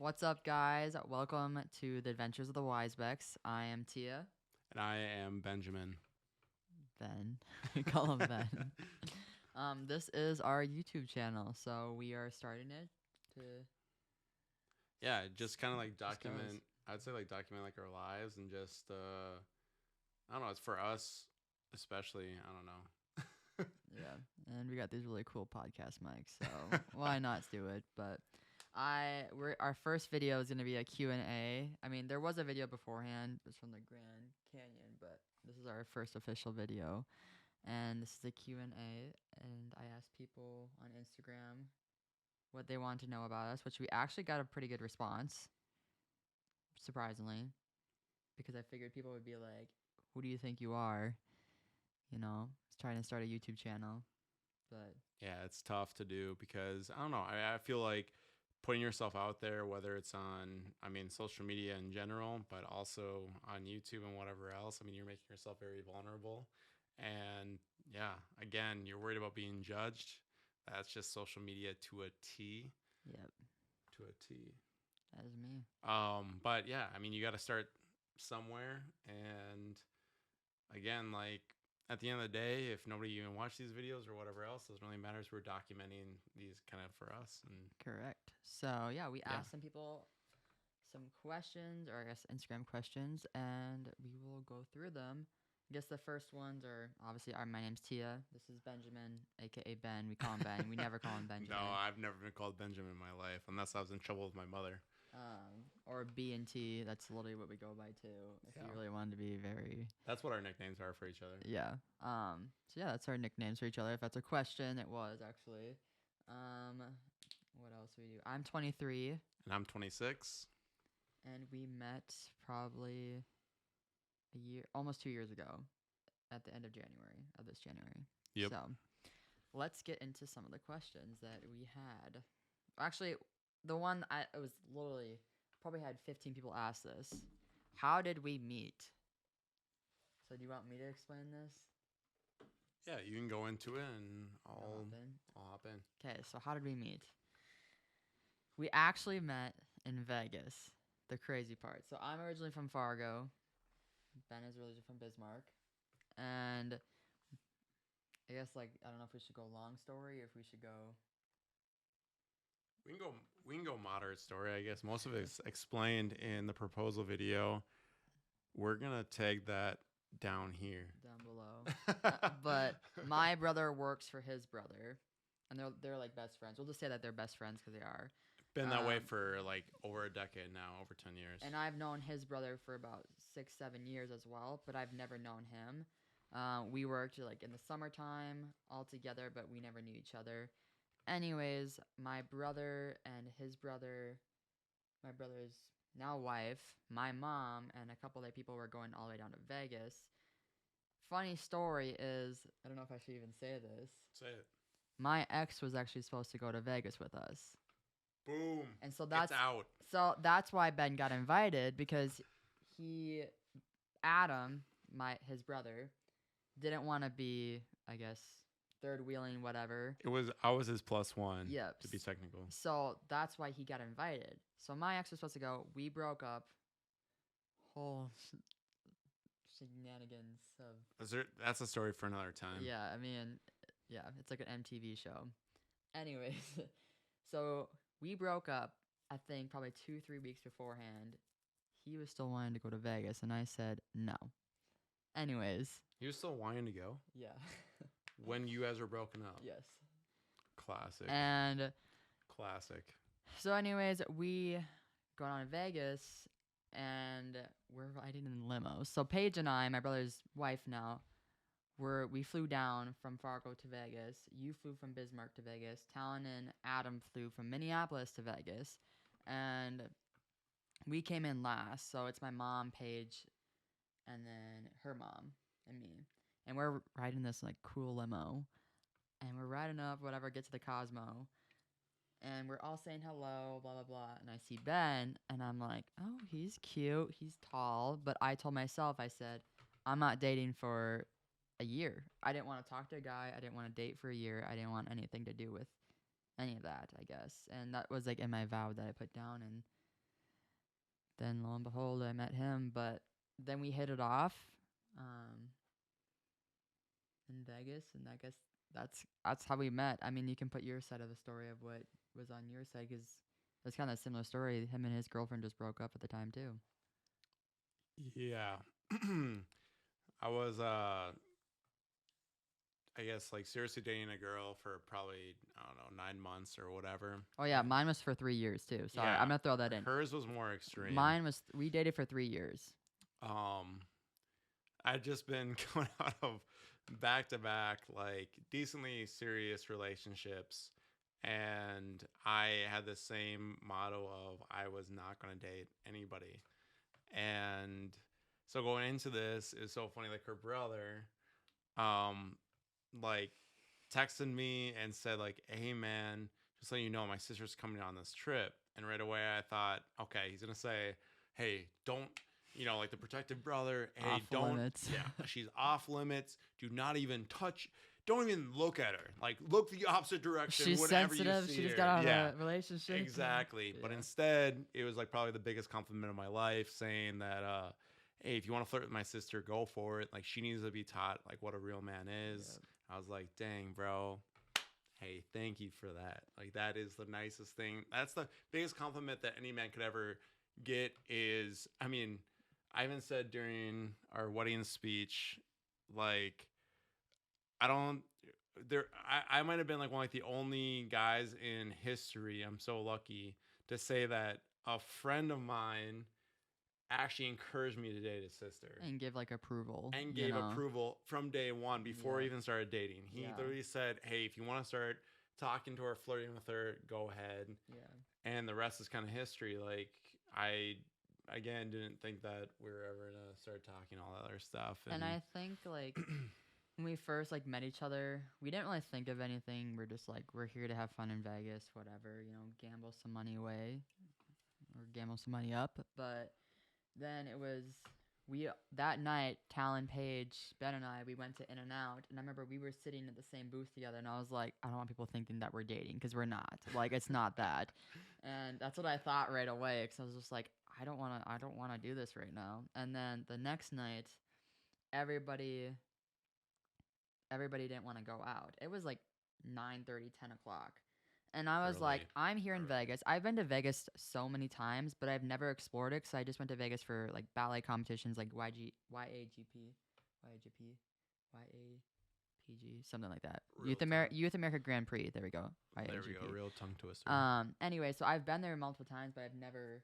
What's up, guys? Welcome to the Adventures of the Wisebecks. I am Tia. And I am Benjamin. Ben. We call him Ben. This is our YouTube channel, so we are starting it to. Yeah, just kind of like Just goes. document. I'd say like document like our lives and just I don't know. It's for us, especially. I don't know. Yeah, and we got these really cool podcast mics, so why not do it? But our first video is gonna be a Q&A. I mean, there was a video beforehand. It was from the Grand Canyon, but this is our first official video. And this is a Q&A, and I asked people on Instagram what they wanted to know about us, which we actually got a pretty good response, surprisingly, because I figured people would be like, who do you think you are? You know, trying to start a YouTube channel. But Yeah, it's tough to do because I don't know. I feel like putting yourself out there, whether it's on, social media in general, but also on YouTube and whatever else. I mean, you're making yourself very vulnerable. And yeah, again, you're worried about being judged. That's just social media to a T. yep, To a T. that is me. But yeah, I mean, you got to start somewhere. And again, like at the end of the day, if nobody even watched these videos or whatever else, doesn't really matter. We're documenting these kind of for us. And Correct. So yeah, we yeah, asked some people some questions, or I guess Instagram questions, and we will go through them. I guess the first ones are obviously my name's Tia. This is Benjamin, aka Ben. We call him Ben. We never call him no, Benjamin. I've never been called Benjamin in my life unless I was in trouble with my mother. Or B and T. That's literally what we go by too. If Yeah, you really wanted to be very, that's what our nicknames are for each other. yeah. So yeah, that's our nicknames for each other. If that's a question, it was actually. Um, what else do we do? I'm 23, And I'm 26. and we met probably almost 2 years ago, at the end of January of this January. Yep. So let's get into some of the questions that we had. Actually, the one it was literally probably had 15 people ask this. How did we meet? So do you want me to explain this? Yeah, you can go into it and I'll Hop in. hop in. Okay, so how did we meet? We actually met in Vegas. The crazy part. So I'm originally from Fargo. Ben is originally from Bismarck. And I guess I don't know if we should go long story or if we should go. We can go moderate story, I guess. Most of it's explained in the proposal video. We're gonna tag that down here. Down below. But my brother works for his brother, and they're like best friends. We'll just say that they're best friends because they are. Been that way for like over a decade now, over 10 years. And I've known his brother for about 6-7 years as well, but I've never known him. We worked like in the summertime all together, but we never knew each other. Anyways, my brother and his brother, my brother's now wife, my mom, and a couple other people were going all the way down to Vegas. Funny story is, I don't know if I should even say this. Say it. My ex was actually supposed to go to Vegas with us. Boom. And so it's out. So that's why Ben got invited, because Adam, his brother, didn't want to be, I guess, third wheeling whatever. I was his plus one. Yep. To be technical. So that's why he got invited. So my ex was supposed to go. We broke up. Whole shenanigans of. That's a story for another time. Yeah, I mean, yeah, it's like an MTV show. Anyways, so we broke up, I think probably 2-3 weeks beforehand. He was still wanting to go to Vegas, and I said no. Anyways. He was still wanting to go? Yeah. When you guys were broken up? Yes. Classic. And classic. So anyways, we go down to Vegas, and we're riding in limos. So Paige and I, my brother's wife now, we flew down from Fargo to Vegas. You flew from Bismarck to Vegas. Talon and Adam flew from Minneapolis to Vegas. And we came in last. So it's my mom, Paige, and then her mom and me. And we're riding this like cool limo. And we're riding up, whatever, get to the Cosmo. And we're all saying hello, blah, blah, blah. And I see Ben, and I'm like, oh, he's cute. He's tall. But I told myself, I said, I'm not dating for a year. I didn't want to talk to a guy. I didn't want to date for a year. I didn't want anything to do with any of that, I guess. And that was like in my vow that I put down. And then lo and behold, I met him. But then we hit it off um, in Vegas, and I guess that's how we met. I mean, you can put your side of the story of what was on your side because it's kind of a similar story. Him and his girlfriend just broke up at the time too. Yeah. I was I guess like seriously dating a girl for probably I don't know 9 months or whatever. Oh yeah, mine was for 3 years too. Sorry, Yeah, I'm gonna throw that in. hers was more extreme. Mine was we dated for 3 years. Um, I'd just been going out of back to back like decently serious relationships, and I had the same motto of I was not gonna date anybody, and so going into this is so funny. Like her brother, um, like texted me and said like, "Hey man, just letting you know, my sister's coming on this trip." And right away I thought, okay, he's gonna say, "Hey, don't." Like the protective brother. Hey, Off don't. limits. Yeah, she's off limits. Do not even touch. Don't even look at her. Like, look the opposite direction. She's whenever sensitive. You see She just her. got out Yeah, of a relationship. exactly. But Yeah. instead, it was like probably the biggest compliment of my life, saying that, hey, if you want to flirt with my sister, go for it. Like, she needs to be taught like what a real man is. I was like, dang, bro. Hey, thank you for that. Like, that is the nicest thing. That's the biggest compliment that any man could ever get. Is, I mean, I even said during our wedding speech, like, I don't. I might have been like one of like the only guys in history. I'm so lucky to say that a friend of mine actually encouraged me to date his sister And give like approval. and gave approval from day one before we Yeah. even started dating. He Yeah. literally said, "Hey, if you want to start talking to her, flirting with her, go ahead." Yeah. And the rest is kind of history. Like, I again didn't think that we were ever gonna start talking all that other stuff. And I think like when we first like met each other, we didn't really think of anything. We're just like we're here to have fun in Vegas, whatever, gamble some money away or gamble some money up. But then it was we that night, Talon, Paige, Ben, and we went to In and Out, and I remember we were sitting at the same booth together, and I was like, I don't want people thinking that we're dating because we're not. Like, it's not that, and that's what I thought right away because I was just like, I don't want to do this right now. And then the next night, everybody everybody didn't want to go out. It was like 9:30, 10 o'clock. And I was like, Early. I'm here in Vegas. I've been to Vegas so many times, but I've never explored it because I just went to Vegas for like ballet competitions like YAGP, something like that. Youth America Grand Prix. There we go. There we go. Real tongue twister. Anyway, so I've been there multiple times, but I've never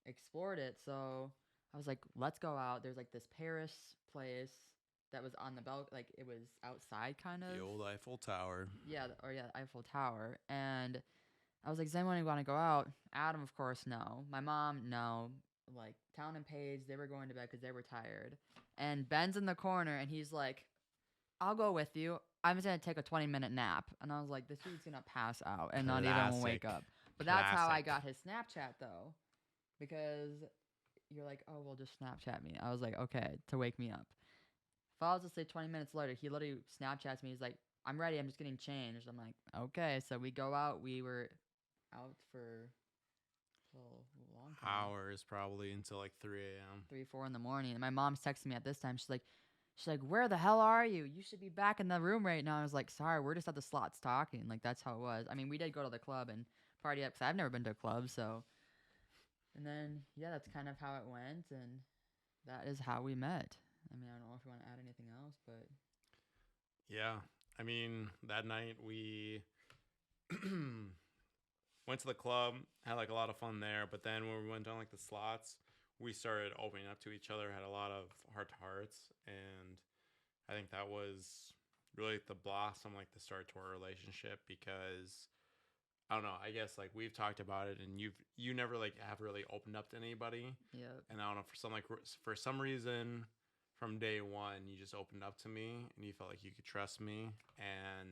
explored it. So I was like, let's go out. There's like this Paris place that was on the like it was outside kind of. The old Eiffel Tower. Yeah, Eiffel Tower. And I was like, does anyone want to go out? Adam, of course, no. My mom, no. Like Town and Paige, they were going to bed because they were tired. And Ben's in the corner, and he's like, I'll go with you. I'm just gonna take a 20-minute nap. And I was like, this dude's gonna pass out and not even wake up. But that's how I got his Snapchat though, because you're like, oh, well, just Snapchat me. I was like, okay, to wake me up. Falls asleep 20 minutes later. He literally Snapchats me. He's like, I'm ready. I'm just getting changed. I'm like, okay. So we go out. We were out for a long time. Hours probably until like 3 a.m. 3, 4 in the morning. And my mom's texting me at this time. She's like, where the hell are you? You should be back in the room right now. I was like, sorry, we're just at the slots talking. Like, that's how it was. I mean, we did go to the club and party up because I've never been to a club. So, and then, yeah, that's kind of how it went. And that is how we met. I mean, I don't know if you want to add anything else, but yeah, I mean, that night we went to the club, had like a lot of fun there. But then when we went down like the slots, we started opening up to each other, had a lot of heart to hearts, and I think that was really the blossom, like the start to our relationship because I don't know. I guess like we've talked about it, and you never like have really opened up to anybody. yeah. And I don't know for some reason, from day one, you just opened up to me, and you felt like you could trust me. And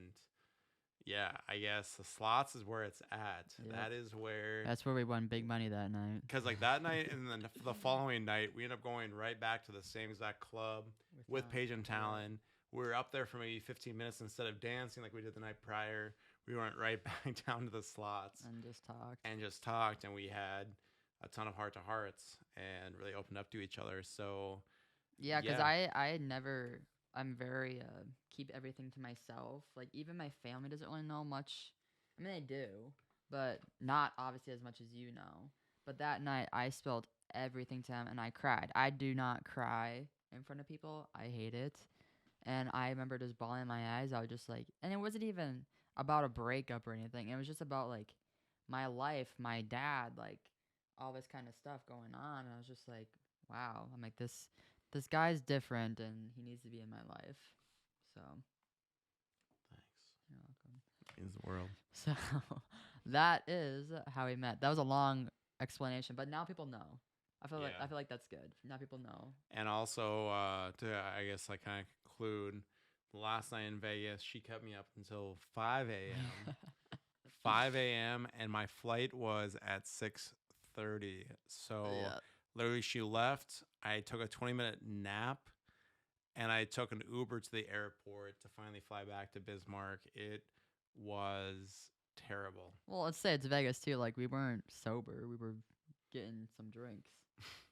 yeah, I guess the slots is where it's at. Yep. That is where. That's where we won big money that night. Because like that night, and then the following night, we ended up going right back to the same exact club with Paige and Talon. We were up there for maybe 15 minutes instead of dancing like we did the night prior. We went right back down to the slots and just talked. and we had a ton of heart to hearts and really opened up to each other. So Yeah, because yeah, I never, I'm very, keep everything to myself. Like, even my family doesn't really know much. I mean, they do, but not obviously as much as you know. But that night, I spilled everything to them and I cried. I do not cry in front of people. I hate it. And I remember just bawling my eyes. I was just like, and it wasn't even about a breakup or anything. It was just about like my life, my dad, like all this kind of stuff going on. And I was just like, wow. I'm like, this guy's different and he needs to be in my life. So thanks. you're welcome. Means the world. So that is how we met. That was a long explanation, but now people know. I Yeah. feel like that's good. Now people know. And also, to I guess like kind of conclude, last night in Vegas, she kept me up until 5 a.m. 5 a.m. and my flight was at 6:30. So Yeah. literally, she left. I took a 20-minute nap, and I took an Uber to the airport to finally fly back to Bismarck. It was terrible. Well, let's say it's Vegas too. Like we weren't sober. We were getting some drinks.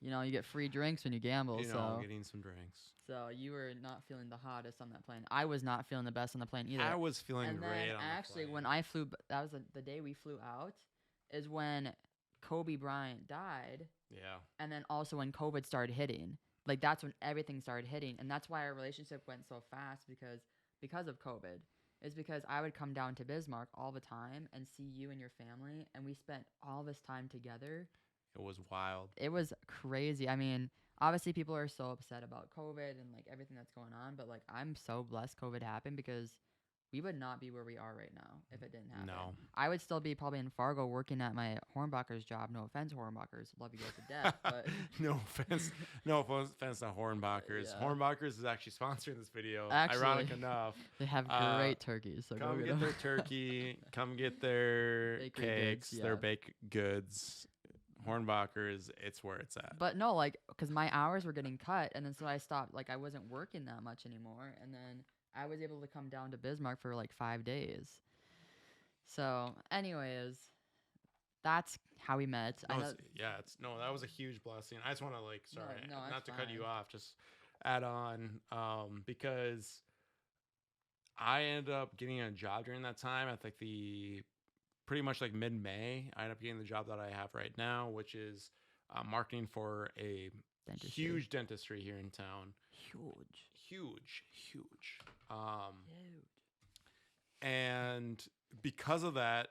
You know, you get free drinks when you gamble. Getting some drinks. So you were not feeling the hottest on that plane. I was not feeling the best on the plane either. I was feeling And great then on actually, the plane. when I flew, that was the day we flew out, is when Kobe Bryant died, Yeah. and then also when COVID started hitting. Like that's when everything started hitting, and that's why our relationship went so fast because of COVID. Is because I would come down to Bismarck all the time and see you and your family, and we spent all this time together. It was wild. It was crazy. I mean, obviously people are so upset about COVID and like everything that's going on, but like I'm so blessed COVID happened because we would not be where we are right now if it didn't happen. No. I would still be probably in Fargo working at my Hornbacher's job. No offense, Hornbachers. Love you guys to death, but No offense. No offense to Hornbachers. Yeah. Hornbachers is actually sponsoring this video. Actually, Ironic enough. they have Uh, great turkeys. So Come go get their them. turkey. Come get their Bakery cakes, goods, their yeah. baked goods. Hornbachers, it's where it's at. But no, like, because my hours were getting cut, and then so I stopped. Like, I wasn't working that much anymore, and then I was able to come down to Bismarck for like 5 days. So, anyways, that's how we met. No, I know. that was a huge blessing. I just want to sorry, No, not that's to cut you fine. off, just add on because I ended up getting a job during that time at like the pretty much like mid-May. I ended up getting the job that I have right now, which is marketing for a Dentistry. huge dentistry here in town. Huge. Huge. Huge. And because of that,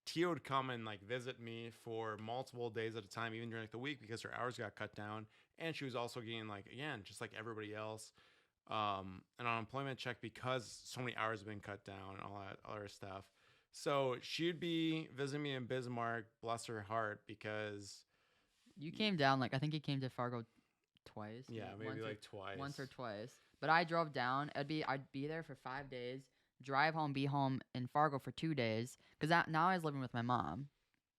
Tia would come and like visit me for multiple days at a time, even during like the week, because her hours got cut down, and she was also getting like again, just like everybody else, an unemployment check because so many hours have been cut down and all that other stuff. So she'd be visiting me in Bismarck, bless her heart, because You came down, like, I think you came to Fargo twice. yeah, maybe once like twice. Once or twice. But I drove down. I'd be there for 5 days, drive home, be home in Fargo for 2 days. Because now I was living with my mom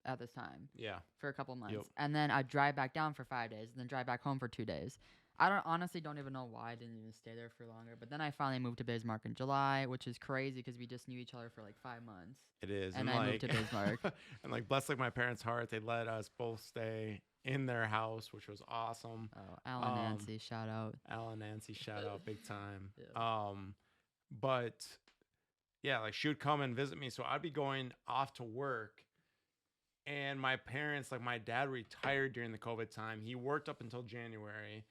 at this time Yeah. for a couple months. Yep. And then I'd drive back down for 5 days and then drive back home for 2 days. Honestly don't even know why I didn't even stay there for longer. But then I finally moved to Bismarck in July, which is crazy because we just knew each other for like 5 months. It is. And I moved to Bismarck. And like bless like my parents' heart, they let us both stay in their house, which was awesome. Oh, Alan Nancy, shout out. Alan Nancy, shout out big time. Yeah. But yeah, like she would come and visit me. So I'd be going off to work. And my parents, like my dad retired during the COVID time. He worked up until January.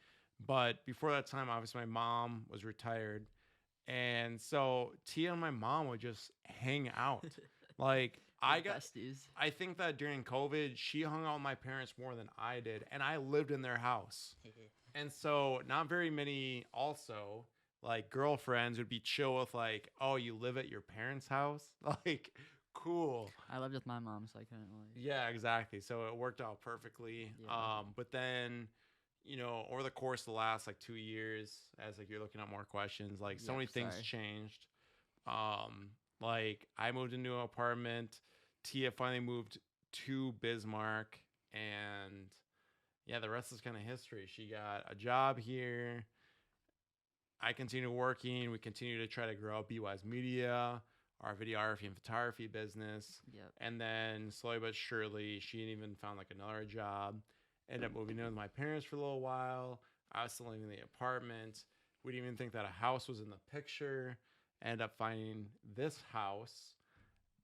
But before that time, obviously my mom was retired. And so Tia and my mom would just hang out. Like I besties. I think that during COVID, she hung out with my parents more than I did, and I lived in their house. And so not very many also like girlfriends would be chill with like, oh, you live at your parents' house? Like, cool. I lived with my mom, so I couldn't really. Yeah, exactly. So it worked out perfectly. Yeah. But then, over the course of the last like 2 years, as like you're looking at more questions, like so Yep, many things sorry. changed. Like I moved into an apartment. Tia finally moved to Bismarck, and yeah, the rest is kind of history. She got a job here. I continue working. We continue to try to grow BY's Media. our videography and photography business. Yep. And then slowly but surely, she even found like another job. Ended up moving in with my parents for a little while. I was still living in the apartment. We didn't even think that a house was in the picture. Ended up finding this house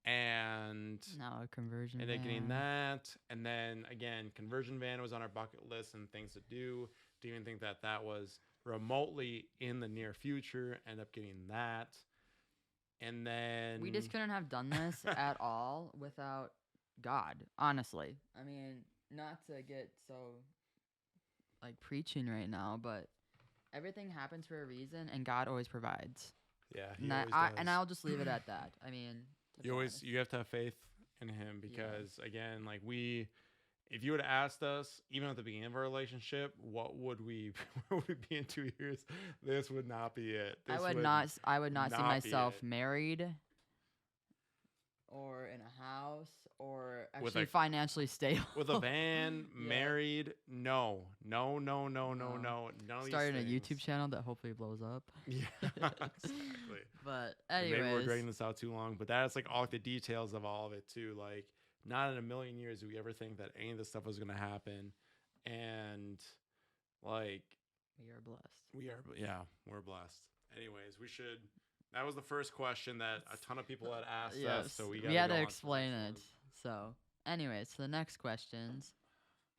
and Now a conversion ended up getting van. that. And then again, conversion van was on our bucket list and things to do. Didn't even think that that was remotely in the near future. End up getting that. And then We just couldn't have done this at all without God, honestly. I mean, not to get so like preaching right now, but everything happens for a reason and God always provides. yeah, he And always does. I'll just leave it at that. I mean, to be honest. You have to have faith in him because again, like if you would have asked us even at the beginning of our relationship, what would we where would we be in 2 years? This would not be it. This I would not see not be myself it. married or in a house or With actually a- financially stable. with a van, Yeah. married. No. None of Starting a these YouTube things. channel that hopefully blows up. Yeah, exactly. But And anyways, maybe we're dragging this out too long, but that's like all like the details of all of it too. Like, not in a million years do we ever think that any of this stuff was gonna happen, and like we are blessed. we're blessed. Anyways, we should. That was the first question that a ton of people had asked Yes, us, so we had go on to the explain next it. one. So, anyways, so the next questions: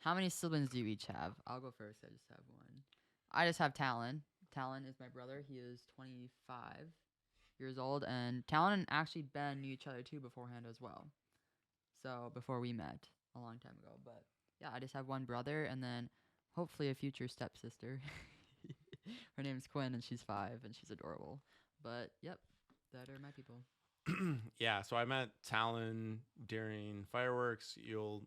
how many siblings do you each have? I'll go first. I just have one. I just have Talon. Talon is my brother. He is 25 years old, and Talon and actually Ben knew each other too beforehand as well. So before we met a long time ago, but yeah, I just have one brother, and then hopefully a future stepsister. Her name's Quinn, and she's 5, and she's adorable. But yep, that are my people. Yeah, so I met Talon during fireworks. You'll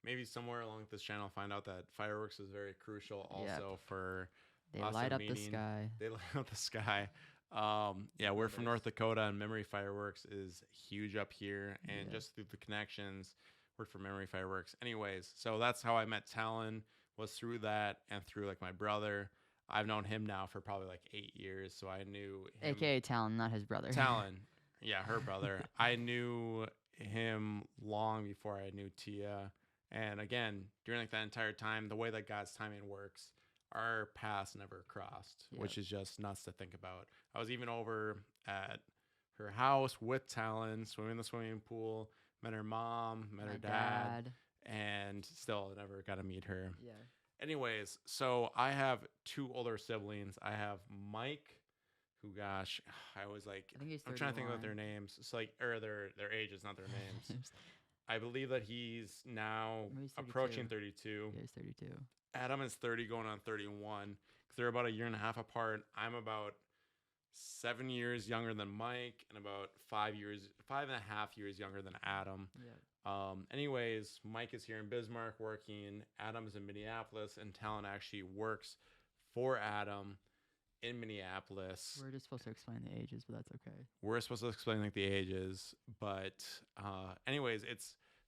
maybe somewhere along this channel find out that fireworks is very crucial also for They us light and up the meeting. sky. They light up the sky. Yeah, we're from North Dakota, and Memory Fireworks is huge up here. And just through the connections, worked for Memory Fireworks. Anyways, so that's how I met Talon, was through that and through like my brother. I've known him now for probably like 8 years, so I knew him. AKA Talon, not his brother. Talon, yeah, her brother. I knew him long before I knew Tia. And again, during like that entire time, the way that God's timing works, our paths never crossed, which is just nuts to think about. I was even over at her house with Talon, swimming in the swimming pool, met her mom, met her dad, and still never got to meet her. Yeah. Anyways, so I have 2 older siblings. I have Mike, who, gosh, I was like, I think he's 31. I'm trying to think about their names. It's like, or their ages, not their names. I believe that he's now approaching 32. Yeah, he's 32. Adam is 30 going on 31 because they're about a year and a half apart. I'm about 7 years younger than Mike and about 5.5 years younger than Adam. Yeah. Anyways, Mike is here in Bismarck working. Adam's in Minneapolis, and Talon actually works for Adam in Minneapolis. We're just supposed to explain the ages, but that's okay. We're supposed to explain like the ages, but anyways,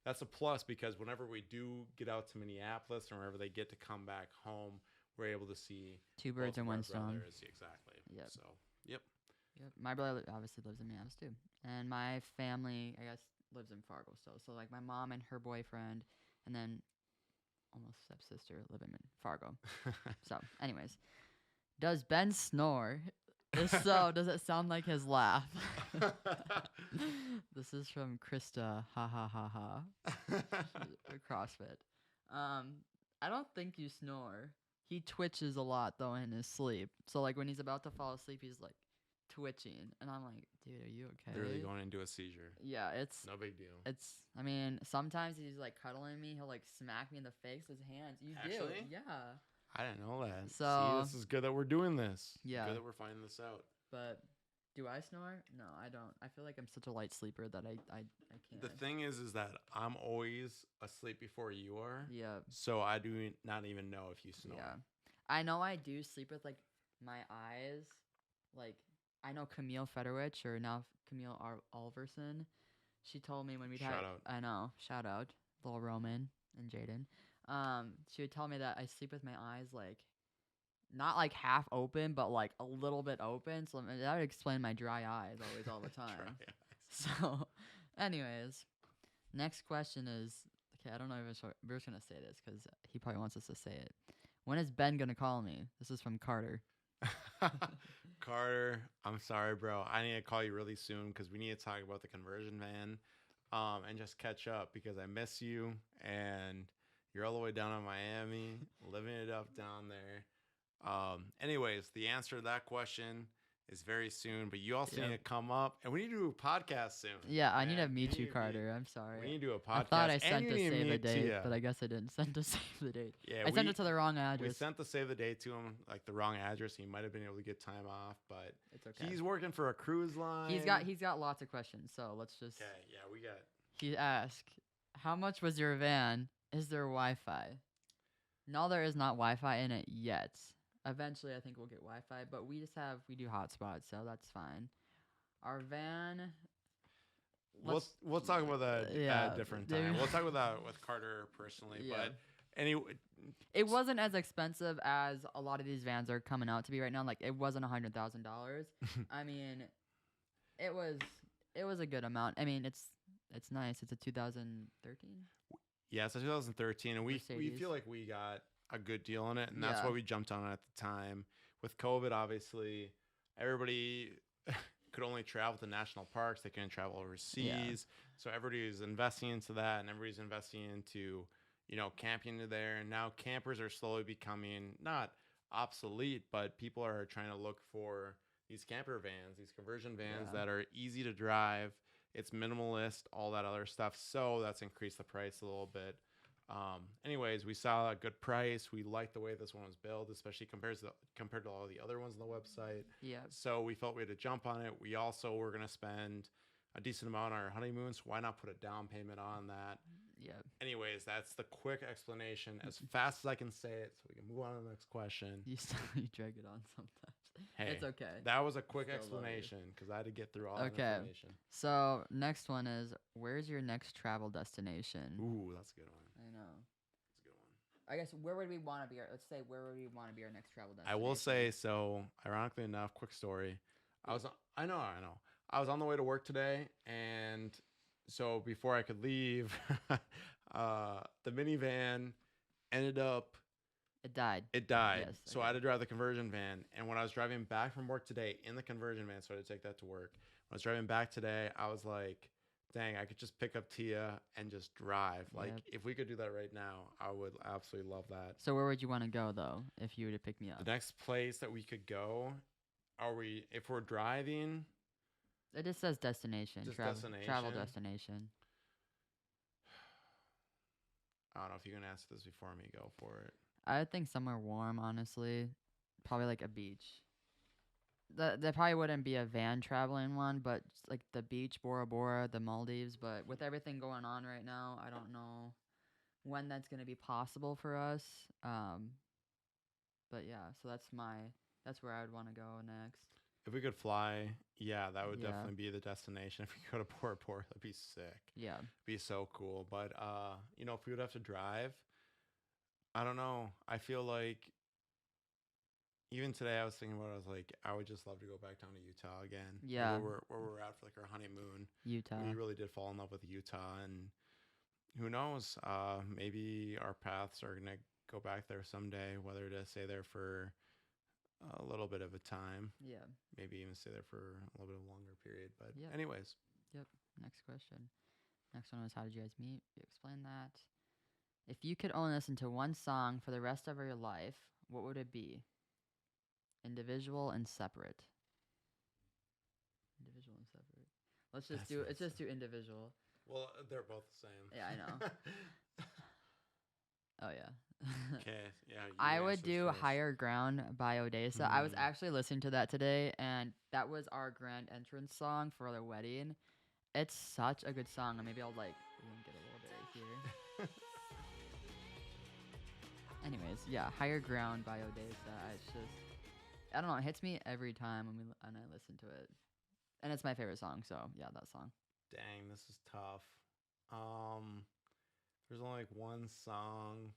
that's a plus because whenever we do get out to Minneapolis or whenever they get to come back home, we're able to see 2 birds in one stone. Exactly. Yep. So, yep. Yep. My brother obviously lives in Minneapolis too, and my family, I guess, lives in Fargo still. So like my mom and her boyfriend, and then almost stepsister live in Fargo. So, anyways, does Ben snore? If so, does it sound like his laugh? This is from Krista. Ha ha ha ha. CrossFit. I don't think you snore. He twitches a lot though in his sleep. So like when he's about to fall asleep, he's like twitching, and I'm like, dude, are you okay? Literally going into a seizure. Yeah, it's no big deal. I mean, sometimes he's like cuddling me. He'll like smack me in the face with his hands. You Actually? do, yeah. I didn't know that. So- See, this is good that we're doing this. Yeah. Good that we're finding this out. But do I snore? No, I don't. I feel like I'm such a light sleeper that I can't. The thing is that I'm always asleep before you are. Yeah. So I do not even know if you snore. Yeah. I know I do sleep with like my eyes. Like I know Camille Federich or now Camille Alverson. She told me when we Shout out. I know. Shout out. Little Roman and Jaden. She would tell me that I sleep with my eyes like not like half open, but like a little bit open. So that would explain my dry eyes always all the time. Dry eyes. So, anyways, next question is okay. I don't know if we're just gonna say this because he probably wants us to say it. When is Ben gonna call me? This is from Carter. Carter, I'm sorry, bro. I need to call you really soon because we need to talk about the conversion van, and just catch up because I miss you and you're all the way down in Miami, living it up down there. Anyways, the answer to that question is very soon, but you also need to come up and we need to do a podcast soon. Yeah, I need to man. meet you, Carter. I'm sorry. We need to do a podcast. I thought I and sent you to need save the meet date, Tia. but I guess I didn't send to save the date. Yeah, I sent it to the wrong address. We sent the save the date to him, like the wrong address. He might have been able to get time off, but It's okay. he's working for a cruise line. He's got lots of questions, so let's just. Okay, yeah, we got. He asked, "How much was your van? Is there Wi-Fi?" No, there is not Wi-Fi in it yet. Eventually, I think we'll get Wi-Fi, but we do hotspots, so that's fine. Our van. We'll talk about that at a different time. We'll talk about that with Carter personally, Yeah. but anyway, It wasn't as expensive as a lot of these vans are coming out to be right now. Like it wasn't $100,000. I mean, it was a good amount. I mean, it's nice. It's a 2013. yeah, it's a 2013, and we Mercedes. feel like we got a good deal on it, and that's why we jumped on it at the time. With COVID, obviously, everybody could only travel to national parks. They couldn't travel overseas, so everybody's investing into that, and everybody's investing into camping there. And now campers are slowly becoming not obsolete, but people are trying to look for these camper vans, these conversion vans that are easy to drive. It's minimalist, all that other stuff. So that's increased the price a little bit. Anyways, we saw a good price. We liked the way this one was built, especially compared to all the other ones on the website. Yeah. So we felt we had to jump on it. We also were going to spend a decent amount on our honeymoon, so why not put a down payment on that? Yeah. Anyways, that's the quick explanation as fast as I can say it, so we can move on to the next question. You drag it on sometimes. Hey, it's okay. That was a quick Still love you. explanation because I had to get through all that Okay. information. So next one is, where's your next travel destination? Ooh, that's a good one. I know. That's a good one. I guess where would we want to be? Let's say where would we want to be our next travel I destination? will say, so ironically enough, quick story. I know. I was on the way to work today, and so before I could leave, the minivan ended up. It died. It died. Yes, So I had to drive the conversion van. And when I was driving back from work today in the conversion van, so I had to take that to work. When I was driving back today, I was like, dang, I could just pick up Tia and just drive. Like, if we could do that right now, I would absolutely love that. So where would you want to go, though, if you were to pick me up? The next place that we could go, if we're driving? It just says destination. Just Travel destination. I don't know if you can answer this before me. Go for it. I would think somewhere warm, honestly. Probably like a beach. There probably wouldn't be a van traveling one, but like the beach, Bora Bora, the Maldives. But with everything going on right now, I don't know when that's going to be possible for us. But yeah, so that's where I would want to go next. If we could fly, yeah, that would definitely be the destination. If we could go to Bora Bora, that'd be sick. Yeah. Be so cool. But, if we would have to drive, I don't know. I feel like even today I was thinking about it. I was like, I would just love to go back down to Utah again. Yeah. Where we're at for like our honeymoon. Utah. We really did fall in love with Utah, and who knows? Maybe our paths are gonna go back there someday. Whether to stay there for a little bit of a time. Yeah. Maybe even stay there for a little bit of a longer period. But Yep. anyways. Yep. Next question. Next one was, how did you guys meet? You explained that. If you could only listen to one song for the rest of your life, what would it be? Individual and separate. Individual and separate. Let's just do individual. Well, they're both the same. Yeah, I know. Oh yeah. Okay. Yeah. I would do Higher Ground by Odessa. I was actually listening to that today, and that was our grand entrance song for the wedding. It's such a good song. And maybe I'll link it a little bit right here. Anyways, yeah, Higher Ground by Odessa. It's just, I don't know, it hits me every time when I listen to it. And it's my favorite song, so yeah, that song. Dang, this is tough. There's only like one song.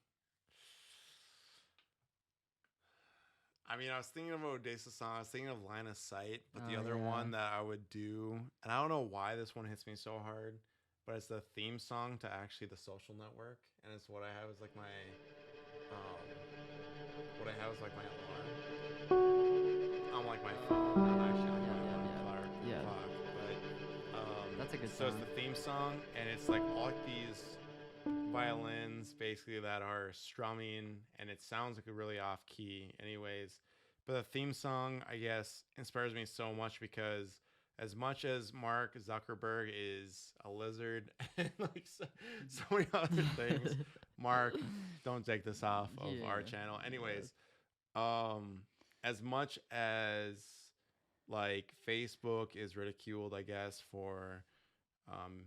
I mean, I was thinking of Odesa's song. I was thinking of Line of Sight, but the Oh, other yeah. one that I would do, and I don't know why this one hits me so hard, but it's the theme song to actually The Social Network, and it's what I have as like my, what I have is like my alarm on like my phone, not actually like my alarm clock. Yeah. But That's a good so it's song. the theme song, and it's like all like these violins basically that are strumming, and it sounds like a really off key anyways, but the theme song, I guess, inspires me so much because as much as Mark Zuckerberg is a lizard and like so many other things, Mark, don't take this off of our channel anyways. um as much as like Facebook is ridiculed, I guess, for um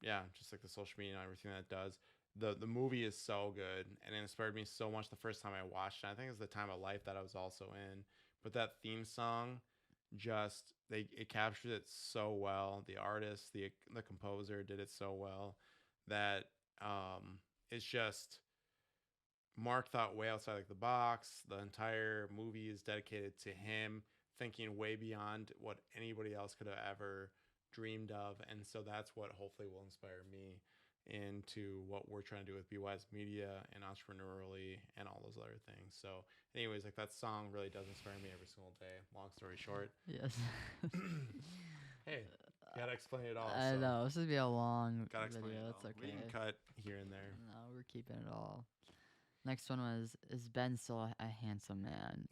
yeah, just like the social media and everything that it does, the movie is so good, and it inspired me so much the first time I watched it. I think it's the time of life that I was also in, but that theme song, just it captured it so well. The artist, the composer did it so well that it's just Mark thought way outside like the box. The entire movie is dedicated to him thinking way beyond what anybody else could have ever dreamed of, and so that's what hopefully will inspire me into what we're trying to do with BY's media and entrepreneurially and all those other things. So anyways, like that song really does inspire me every single day. Long story short. Yes. Hey, you gotta explain it all. I So know. This would be a long gotta explain video. it That's all. okay. We can cut here and there. No, we're keeping it all. Next one was, is Ben still a handsome man?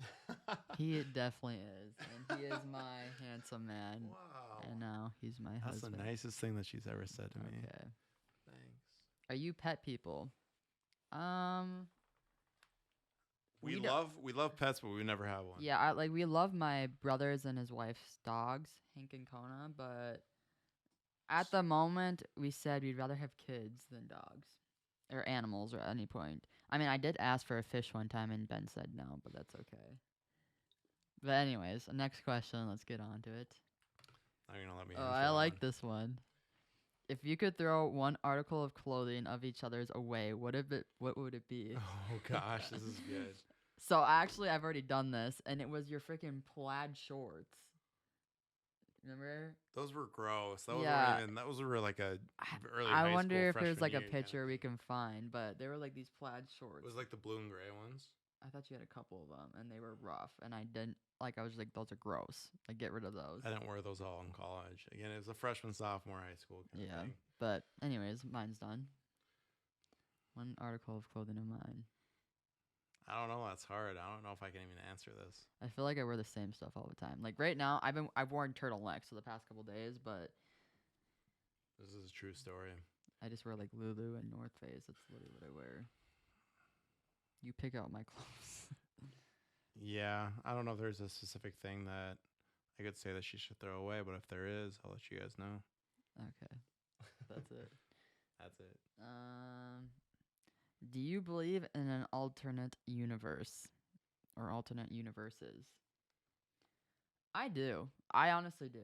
He definitely is. And he is my handsome man. Wow. And now he's my That's husband. the nicest thing that she's ever said to me. Okay. Thanks. Are you pet people? We don't- love pets, but we never have one. Yeah, we love my brother's and his wife's dogs, Hank and Kona, but at the moment we said we'd rather have kids than dogs or animals or at any point. I mean, I did ask for a fish one time and Ben said no, but that's okay. But anyways, next question, let's get on to it. Now you're gonna let me Oh, answer I that like one. this one. If you could throw one article of clothing of each other's away, what would it be? Oh gosh, this is good. So actually, I've already done this, and it was your freaking plaid shorts. Remember? Those were gross. Those Yeah. weren't even. That was were like a early. I high wonder school, if there's freshman like a year kind of picture we thing. can find, but they were like these plaid shorts. It was like the blue and gray ones. I thought you had a couple of them, and they were rough, and I didn't like. I was like, those are gross. Like, get rid of those. I didn't wear those all in college. Again, it was a freshman, sophomore high school kind of Yeah, thing. but anyways, mine's done. One article of clothing of mine. I don't know. That's hard. I don't know if I can even answer this. I feel like I wear the same stuff all the time. Like right now, I've worn turtlenecks for the past couple days, but This is a true story. I just wear like Lulu and North Face. That's literally what I wear. You pick out my clothes. Yeah, I don't know if there's a specific thing that I could say that she should throw away, but if there is, I'll let you guys know. Okay, that's it. That's it. Do you believe in an alternate universe or alternate universes? I do. I honestly do.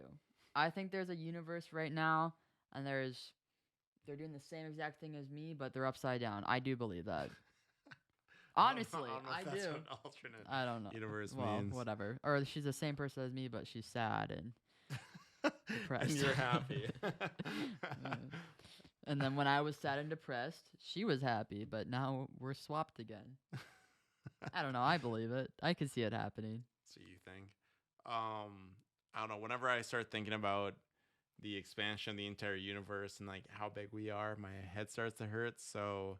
I think there's a universe right now, and they're doing the same exact thing as me, but they're upside down. I do believe that. Honestly, I I do. do. What an alternate I don't know. universe Well, means. whatever. Or she's the same person as me, but she's sad and depressed. And you're happy. And then when I was sad and depressed, she was happy, but now we're swapped again. I don't know. I believe it. I can see it happening. So you think? I don't know. Whenever I start thinking about the expansion of the entire universe and like how big we are, my head starts to hurt. So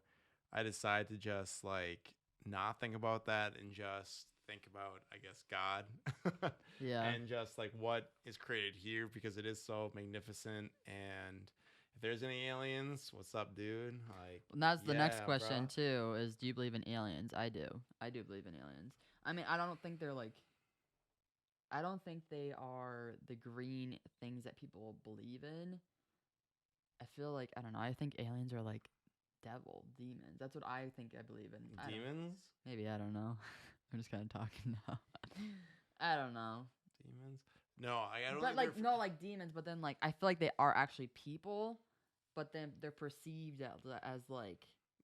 I decide to just like not think about that and just think about, I guess, God. Yeah. And just like what is created here, because it is so magnificent. And if there's any aliens, what's up, dude? Like, And that's the next yeah, question bruh. too, is do you believe in aliens? I do. I do believe in aliens. I mean, I don't think they are the green things that people believe in. I feel like, I don't know, I think aliens are like demons. That's what I think I believe in. Demons? Maybe, I don't know. I'm just kind of talking now. I don't know. Demons? No, I don't But think like, they're no, like demons, but then like, I feel like they are actually people, but then they're perceived as like,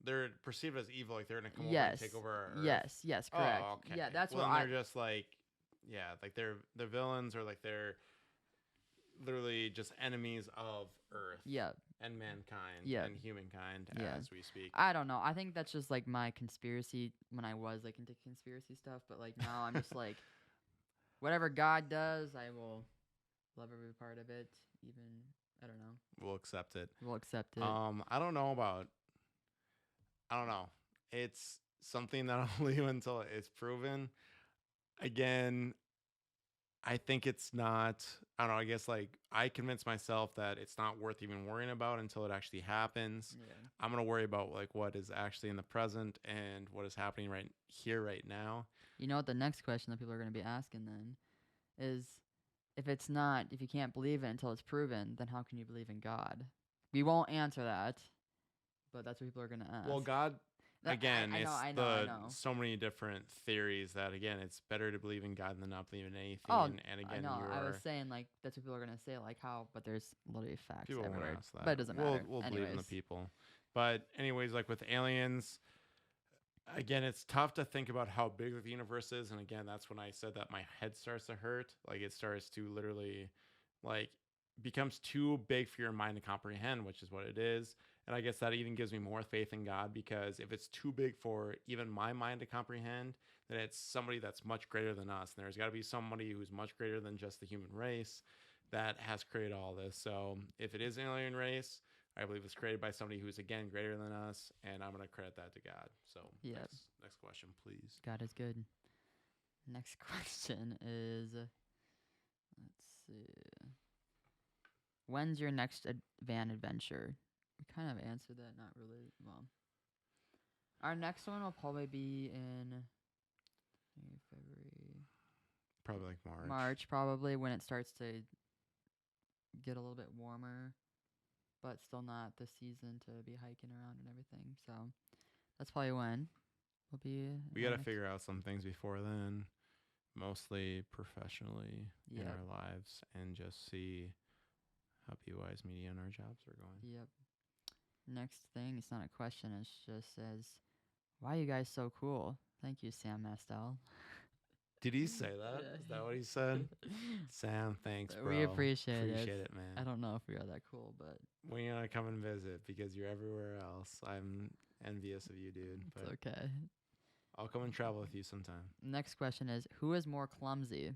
they're perceived as evil, like they're gonna come over and Yes. take over our Earth. Yes, correct. Oh, okay. Yeah, that's well, what then I. they're just like, yeah, like they're the villains, or like they're literally just enemies of Earth Yeah, and mankind yeah, and humankind yeah. as we speak. I don't know. I think that's just like my conspiracy when I was like into conspiracy stuff, but like now I'm just like, whatever God does, I will love every part of it. Even I don't know. We'll accept it. We'll accept it. I don't know about. I don't know. It's something that I'll leave until it's proven. Again, I think it's not. I don't know. I guess like I convinced myself that it's not worth even worrying about until it actually happens. Yeah. I'm gonna worry about like what is actually in the present and what is happening right here, right now. You know what the next question that people are going to be asking then is, if you can't believe it until it's proven, then how can you believe in God? We won't answer that, but that's what people are going to ask. Well, God, again, I know, it's I know, I know. so many different theories that again, it's better to believe in God than not believe in anything. Oh, and I again, know. I was saying like that's what people are going to say, like how, but there's literally facts people won't everywhere. ask that. But it doesn't matter. We'll Anyways. believe in the people. But anyways, like with aliens, again, it's tough to think about how big the universe is, and again, that's when I said that my head starts to hurt. Like it starts to literally, like, becomes too big for your mind to comprehend, which is what it is. And I guess that even gives me more faith in God, because if it's too big for even my mind to comprehend, then it's somebody that's much greater than us. And there's got to be somebody who's much greater than just the human race that has created all this. So if it is an alien race, I believe it's created by somebody who's, again, greater than us, and I'm going to credit that to God. So Yep. next question, please. God is good. Next question is, let's see. When's your next van adventure? We kind of answered that, not really. Well, our next one will probably be in February. Probably like March. March, probably, when it starts to get a little bit warmer, but still not the season to be hiking around and everything. So that's probably when we'll be. We got to figure out some things before then, mostly professionally in our lives, and just see how PY's media and our jobs are going. Yep. Next thing, it's not a question, it just says, why are you guys so cool? Thank you, Sam Mastel. Did he say that? Is that what he said? Sam, thanks, bro. We appreciate it. Appreciate it, man. I don't know if we are that cool, but when you're gonna come and visit, because you're everywhere else. I'm envious of you, dude. it's But okay. I'll come and travel with you sometime. Next question is, who is more clumsy?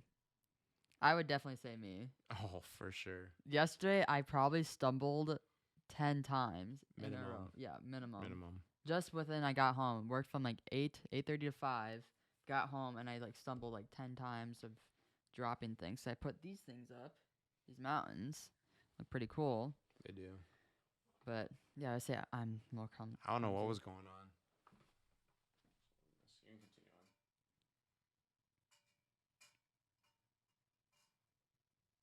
I would definitely say me. Oh, for sure. Yesterday, I probably stumbled 10 times in a row. Minimum. Yeah, minimum. Minimum. Just within, I got home, worked from like 8:30 to 5, got home, and I like stumbled like 10 times of dropping things. So I put these things up, these mountains, look pretty cool. They do. But yeah, I say I'm more clumsy. I don't know what was going on. You can continue on.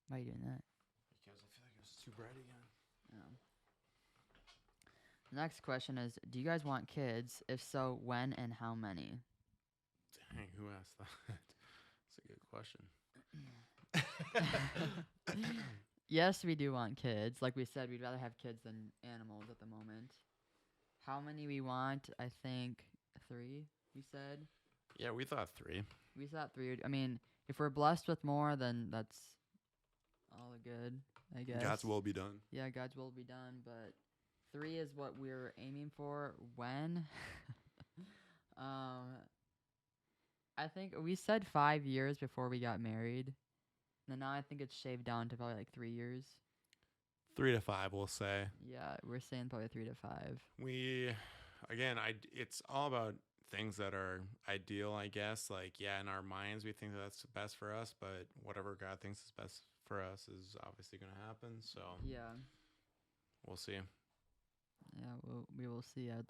Why are you doing that? Because I feel like it was too bright again. Oh. Next question is, do you guys want kids? If so, when and how many? Dang, who asked that? That's a good question. Yes, we do want kids. Like we said, we'd rather have kids than animals at the moment. How many we want? I think 3, we said. Yeah, we thought 3. We thought 3. I mean, if we're blessed with more, then that's all good, I guess. God's will be done. Yeah, God's will be done, but 3 is what we're aiming for. When? I think we said 5 years before we got married. And now I think it's shaved down to probably like 3 years. 3 to 5, we'll say. Yeah, we're saying probably 3 to 5. It's all about things that are ideal, I guess. Like, yeah, in our minds, we think that's best for us, but whatever God thinks is best for us is obviously going to happen. So Yeah. We'll see. Yeah, we will see. I'd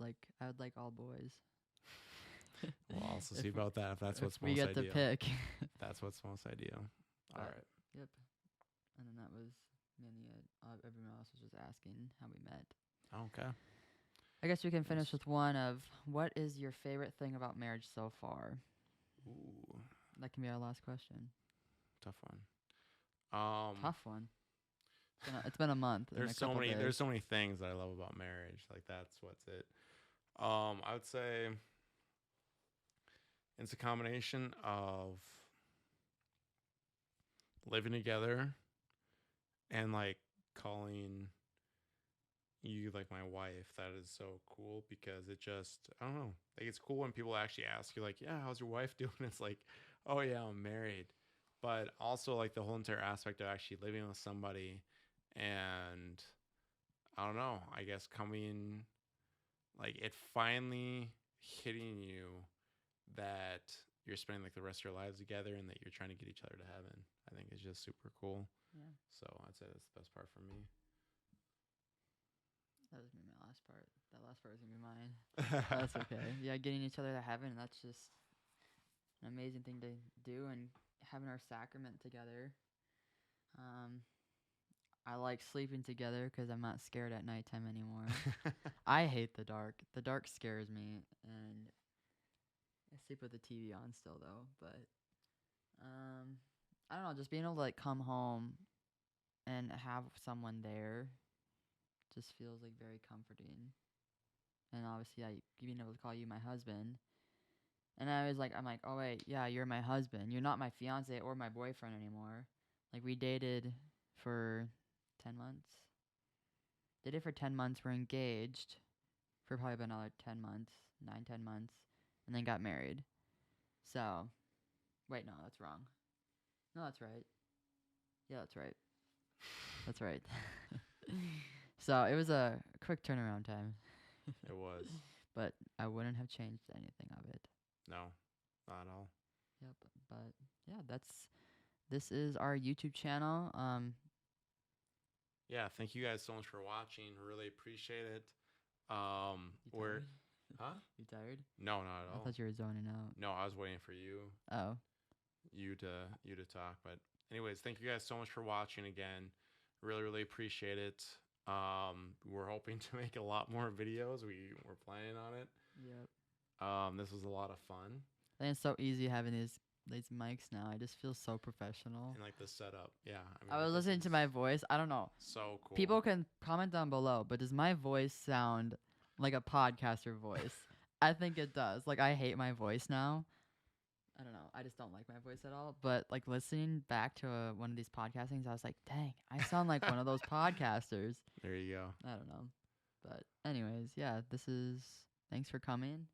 like all boys. We'll also see about that if that's what's we most get ideal. to pick. That's what's most ideal. All right. Yep. And then that was mainly it. Everyone else was just asking how we met. Okay. I guess we can finish with one of, what is your favorite thing about marriage so far? Ooh, That can be our last question. tough one. Tough one. It's been a month. and a There's so couple many. days. There's so many things that I love about marriage. Like that's what's it. I would say it's a combination of living together and like calling you like my wife. That is so cool because it just, I don't know, like it's cool when people actually ask you like, yeah, how's your wife doing? It's like, oh yeah, I'm married. But also like the whole entire aspect of actually living with somebody, and I don't know, I guess coming, like it finally hitting you that you're spending like the rest of your lives together and that you're trying to get each other to heaven. I think it's just super cool. Yeah. So I'd say that's the best part for me. That was gonna be my last part. That last part was gonna be mine. That's okay. Yeah, getting each other to heaven. That's just an amazing thing to do, and having our sacrament together. Um, I like sleeping together because I'm not scared at nighttime anymore. I hate the dark. The dark scares me, and I sleep with the TV on still though. But I don't know. Just being able to like come home and have someone there just feels like very comforting. And obviously, I being able to call you my husband. And I'm like, oh wait, yeah, you're my husband. You're not my fiance or my boyfriend anymore. Like we dated for 10 months. Dated for 10 months. We're engaged for probably about another 10 months, 9, 10 months, and then got married. So, wait, no, that's wrong. No, that's right. Yeah, that's right. That's right. So it was a quick turnaround time. It was. But I wouldn't have changed anything of it. No, not at all. Yep. But yeah, this is our YouTube channel. Yeah, thank you guys so much for watching. Really appreciate it. You We're, tired? huh? You tired? No, not at I all. thought you were zoning out. No, I was waiting for you Oh. to talk. But anyways, thank you guys so much for watching again. Really appreciate it. We're hoping to make a lot more videos. We're planning on it. Yep. This was a lot of fun. I think it's so easy having these mics now. I just feel so professional. And like the setup. Yeah. I like, was this listening to is my voice. I don't know. so cool. People can comment down below, but does my voice sound like a podcaster voice? I think it does. Like I hate my voice now. I don't know. I just don't like my voice at all. But like listening back to one of these podcastings, I was like, dang, I sound like one of those podcasters. There you go. I don't know. But anyways, yeah, thanks for coming.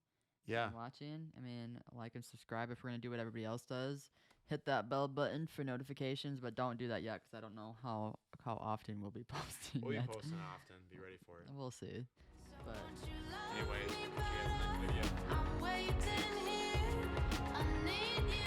Yeah. And watching. I mean, like and subscribe if we're going to do what everybody else does. Hit that bell button for notifications, but don't do that yet because I don't know how often we'll be posting We'll be yet. posting often. Be ready for it. We'll see. But anyways, we'll catch you guys in the next video. I'm waiting here. I need you.